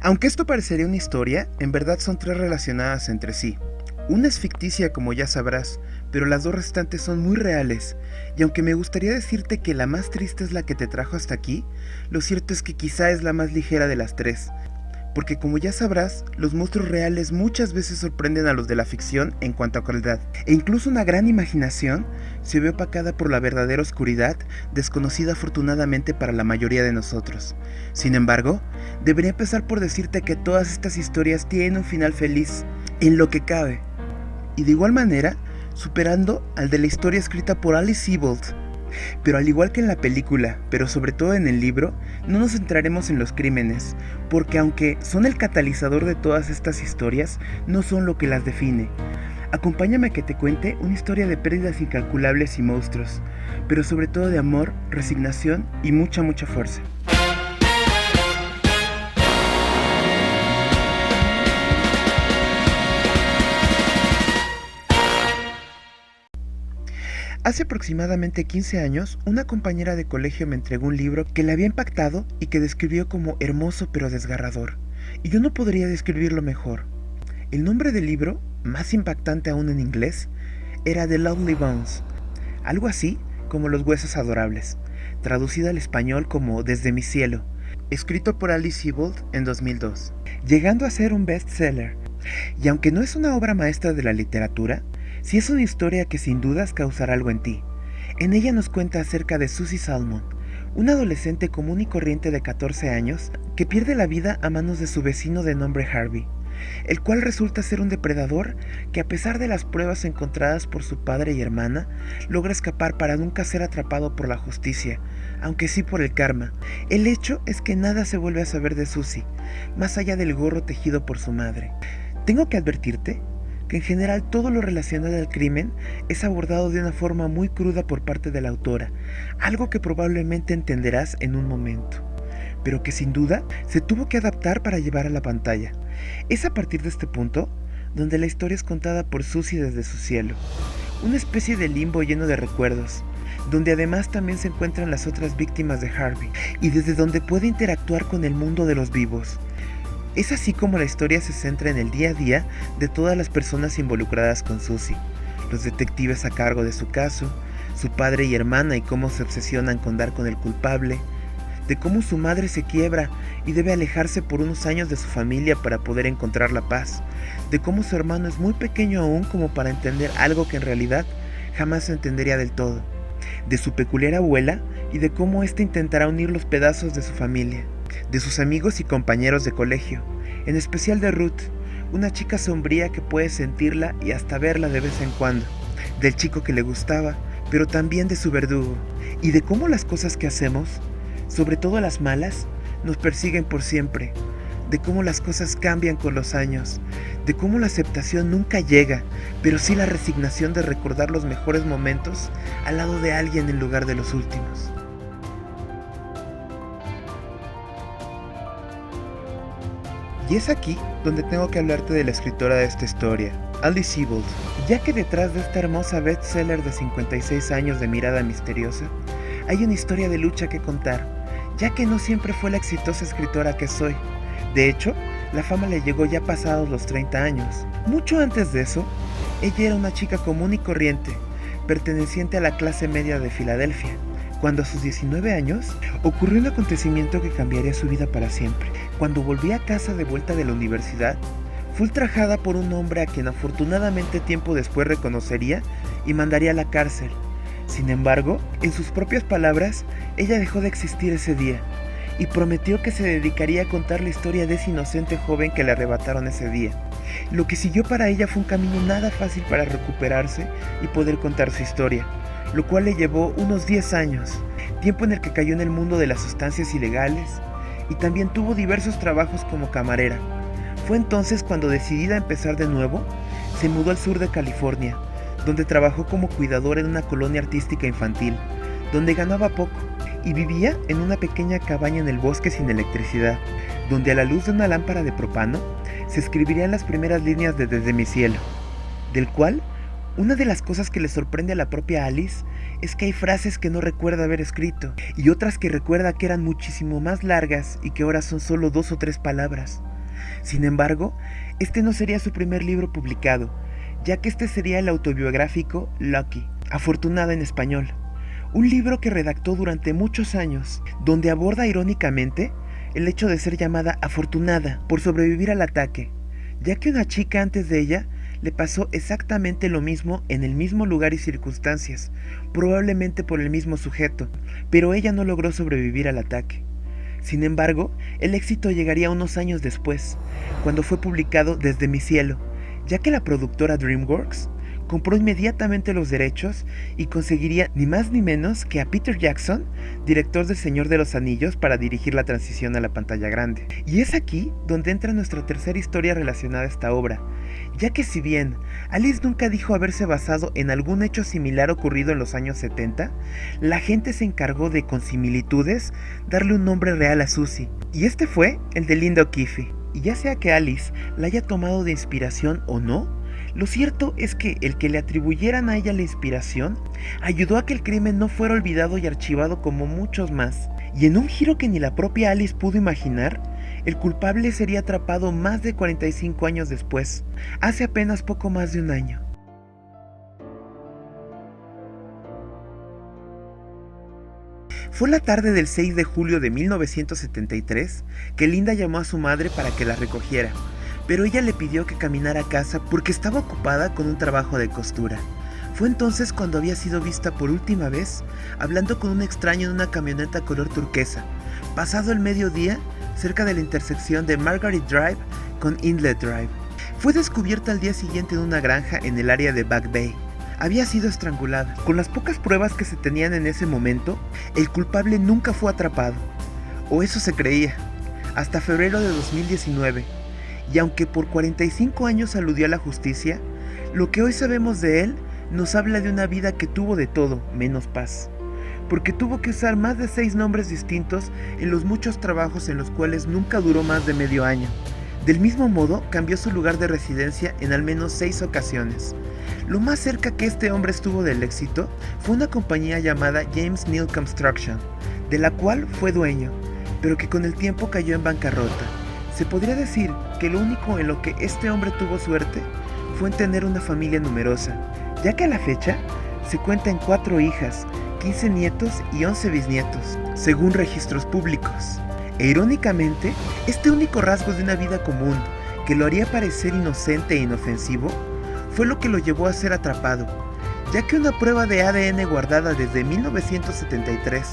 Aunque esto parecería una historia, en verdad son tres relacionadas entre sí. Una es ficticia, como ya sabrás, pero las dos restantes son muy reales, y aunque me gustaría decirte que la más triste es la que te trajo hasta aquí, lo cierto es que quizá es la más ligera de las tres, porque como ya sabrás, los monstruos reales muchas veces sorprenden a los de la ficción en cuanto a crueldad, e incluso una gran imaginación se ve opacada por la verdadera oscuridad, desconocida afortunadamente para la mayoría de nosotros. Sin embargo, debería empezar por decirte que todas estas historias tienen un final feliz, en lo que cabe, y de igual manera, superando al de la historia escrita por Alice Sebold. Pero al igual que en la película, pero sobre todo en el libro, no nos centraremos en los crímenes, porque aunque son el catalizador de todas estas historias, no son lo que las define. Acompáñame a que te cuente una historia de pérdidas incalculables y monstruos, pero sobre todo de amor, resignación y mucha fuerza. Hace aproximadamente 15 años, una compañera de colegio me entregó un libro que le había impactado y que describió como hermoso pero desgarrador. Y yo no podría describirlo mejor. El nombre del libro, más impactante aún en inglés, era The Lovely Bones, algo así como Los Huesos Adorables, traducido al español como Desde mi cielo, escrito por Alice Sebold en 2002, llegando a ser un bestseller. Y aunque no es una obra maestra de la literatura, sí es una historia que sin dudas causará algo en ti. En ella nos cuenta acerca de Susie Salmon, una adolescente común y corriente de 14 años que pierde la vida a manos de su vecino de nombre Harvey, el cual resulta ser un depredador que, a pesar de las pruebas encontradas por su padre y hermana, logra escapar para nunca ser atrapado por la justicia, aunque sí por el karma. El hecho es que nada se vuelve a saber de Susie, más allá del gorro tejido por su madre. Tengo que advertirte que en general todo lo relacionado al crimen es abordado de una forma muy cruda por parte de la autora, algo que probablemente entenderás en un momento, pero que sin duda se tuvo que adaptar para llevar a la pantalla. Es a partir de este punto donde la historia es contada por Susie desde su cielo, una especie de limbo lleno de recuerdos, donde además también se encuentran las otras víctimas de Harvey, y desde donde puede interactuar con el mundo de los vivos. Es así como la historia se centra en el día a día de todas las personas involucradas con Susie, los detectives a cargo de su caso, su padre y hermana y cómo se obsesionan con dar con el culpable, de cómo su madre se quiebra y debe alejarse por unos años de su familia para poder encontrar la paz, de cómo su hermano es muy pequeño aún como para entender algo que en realidad jamás se entendería del todo, de su peculiar abuela y de cómo ésta intentará unir los pedazos de su familia, de sus amigos y compañeros de colegio, en especial de Ruth, una chica sombría que puede sentirla y hasta verla de vez en cuando, del chico que le gustaba, pero también de su verdugo, y de cómo las cosas que hacemos, sobre todo las malas, nos persiguen por siempre, de cómo las cosas cambian con los años, de cómo la aceptación nunca llega, pero sí la resignación de recordar los mejores momentos al lado de alguien en lugar de los últimos. Y es aquí donde tengo que hablarte de la escritora de esta historia, Alice Sebold, ya que detrás de esta hermosa bestseller de 56 años de mirada misteriosa, hay una historia de lucha que contar, ya que no siempre fue la exitosa escritora que soy. De hecho, la fama le llegó ya pasados los 30 años. Mucho antes de eso, ella era una chica común y corriente, perteneciente a la clase media de Filadelfia, cuando a sus 19 años ocurrió un acontecimiento que cambiaría su vida para siempre. Cuando volvía a casa de vuelta de la universidad, fue ultrajada por un hombre a quien afortunadamente tiempo después reconocería y mandaría a la cárcel. Sin embargo, en sus propias palabras, ella dejó de existir ese día y prometió que se dedicaría a contar la historia de ese inocente joven que le arrebataron ese día. Lo que siguió para ella fue un camino nada fácil para recuperarse y poder contar su historia, lo cual le llevó unos 10 años, tiempo en el que cayó en el mundo de las sustancias ilegales y también tuvo diversos trabajos como camarera. Fue entonces cuando, decidida a empezar de nuevo, se mudó al sur de California, donde trabajó como cuidadora en una colonia artística infantil, donde ganaba poco y vivía en una pequeña cabaña en el bosque sin electricidad, donde a la luz de una lámpara de propano se escribirían las primeras líneas de Desde mi cielo, del cual una de las cosas que le sorprende a la propia Alice es que hay frases que no recuerda haber escrito y otras que recuerda que eran muchísimo más largas y que ahora son solo 2 o 3 palabras. Sin embargo, este no sería su primer libro publicado, ya que este sería el autobiográfico Lucky, afortunada en español, un libro que redactó durante muchos años, donde aborda irónicamente el hecho de ser llamada afortunada por sobrevivir al ataque, ya que una chica antes de ella le pasó exactamente lo mismo en el mismo lugar y circunstancias, probablemente por el mismo sujeto, pero ella no logró sobrevivir al ataque. Sin embargo, el éxito llegaría unos años después, cuando fue publicado Desde mi cielo, ya que la productora DreamWorks compró inmediatamente los derechos y conseguiría ni más ni menos que a Peter Jackson, director del Señor de los Anillos, para dirigir la transición a la pantalla grande. Y es aquí donde entra nuestra tercera historia relacionada a esta obra, ya que si bien Alice nunca dijo haberse basado en algún hecho similar ocurrido en los años 70, la gente se encargó de, con similitudes, darle un nombre real a Susie, y este fue el de Linda O'Keeffe. Y ya sea que Alice la haya tomado de inspiración o no, lo cierto es que el que le atribuyeran a ella la inspiración ayudó a que el crimen no fuera olvidado y archivado como muchos más. Y en un giro que ni la propia Alice pudo imaginar, el culpable sería atrapado más de 45 años después, hace apenas poco más de un año. Fue la tarde del 6 de julio de 1973 que Linda llamó a su madre para que la recogiera, pero ella le pidió que caminara a casa porque estaba ocupada con un trabajo de costura. Fue entonces cuando había sido vista por última vez hablando con un extraño en una camioneta color turquesa, pasado el mediodía cerca de la intersección de Margaret Drive con Inlet Drive. Fue descubierta al día siguiente en una granja en el área de Back Bay. Había sido estrangulada. Con las pocas pruebas que se tenían en ese momento, el culpable nunca fue atrapado, o eso se creía, hasta febrero de 2019. Y aunque por 45 años aludió a la justicia, lo que hoy sabemos de él nos habla de una vida que tuvo de todo menos paz, porque tuvo que usar más de 6 nombres distintos en los muchos trabajos en los cuales nunca duró más de medio año. Del mismo modo, cambió su lugar de residencia en al menos 6 ocasiones. Lo más cerca que este hombre estuvo del éxito fue una compañía llamada James Neal Construction, de la cual fue dueño, pero que con el tiempo cayó en bancarrota. Se podría decir que lo único en lo que este hombre tuvo suerte fue en tener una familia numerosa, ya que a la fecha se cuenta en 4 hijas, 15 nietos y 11 bisnietos, según registros públicos. E irónicamente, este único rasgo de una vida común, que lo haría parecer inocente e inofensivo, fue lo que lo llevó a ser atrapado, ya que una prueba de ADN guardada desde 1973,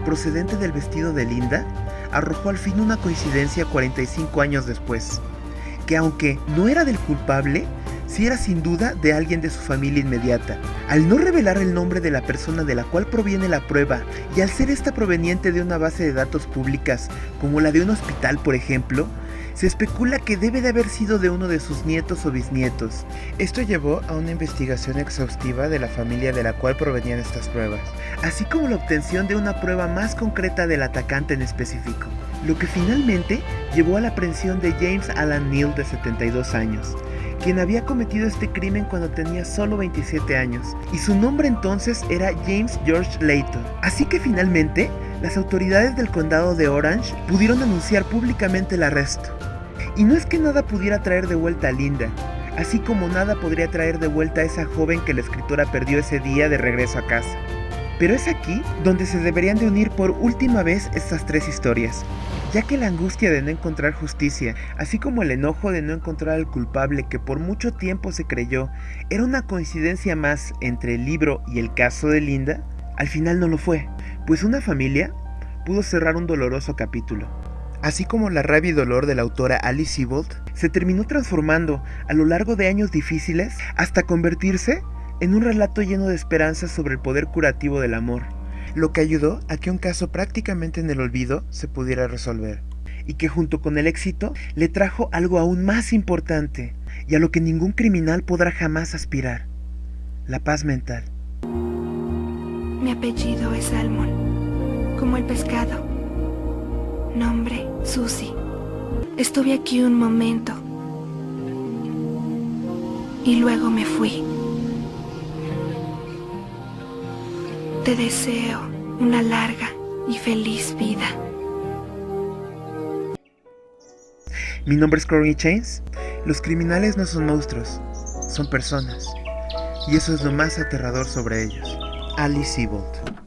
procedente del vestido de Linda, arrojó al fin una coincidencia 45 años después, que aunque no era del culpable, sí era sin duda de alguien de su familia inmediata. Al no revelar el nombre de la persona de la cual proviene la prueba, y al ser esta proveniente de una base de datos públicas, como la de un hospital por ejemplo, se especula que debe de haber sido de uno de sus nietos o bisnietos. Esto llevó a una investigación exhaustiva de la familia de la cual provenían estas pruebas, así como la obtención de una prueba más concreta del atacante en específico, lo que finalmente llevó a la aprehensión de James Alan Neal, de 72 años, quien había cometido este crimen cuando tenía solo 27 años, y su nombre entonces era James George Layton. Así que finalmente, las autoridades del condado de Orange pudieron anunciar públicamente el arresto. Y no es que nada pudiera traer de vuelta a Linda, así como nada podría traer de vuelta a esa joven que la escritora perdió ese día de regreso a casa. Pero es aquí donde se deberían de unir por última vez estas 3 historias, ya que la angustia de no encontrar justicia, así como el enojo de no encontrar al culpable que por mucho tiempo se creyó era una coincidencia más entre el libro y el caso de Linda, al final no lo fue, pues una familia pudo cerrar un doloroso capítulo. Así como la rabia y dolor de la autora Alice Sebold se terminó transformando a lo largo de años difíciles hasta convertirse en un relato lleno de esperanza sobre el poder curativo del amor, lo que ayudó a que un caso prácticamente en el olvido se pudiera resolver, y que junto con el éxito le trajo algo aún más importante y a lo que ningún criminal podrá jamás aspirar: la paz mental. Mi apellido es Salmon, como el pescado. Nombre, Susie. Estuve aquí un momento y luego me fui. te deseo una larga y feliz vida. Mi nombre es Courtney Chains. Los criminales no son monstruos, son personas. Y eso es lo más aterrador sobre ellos. Alice Sebold.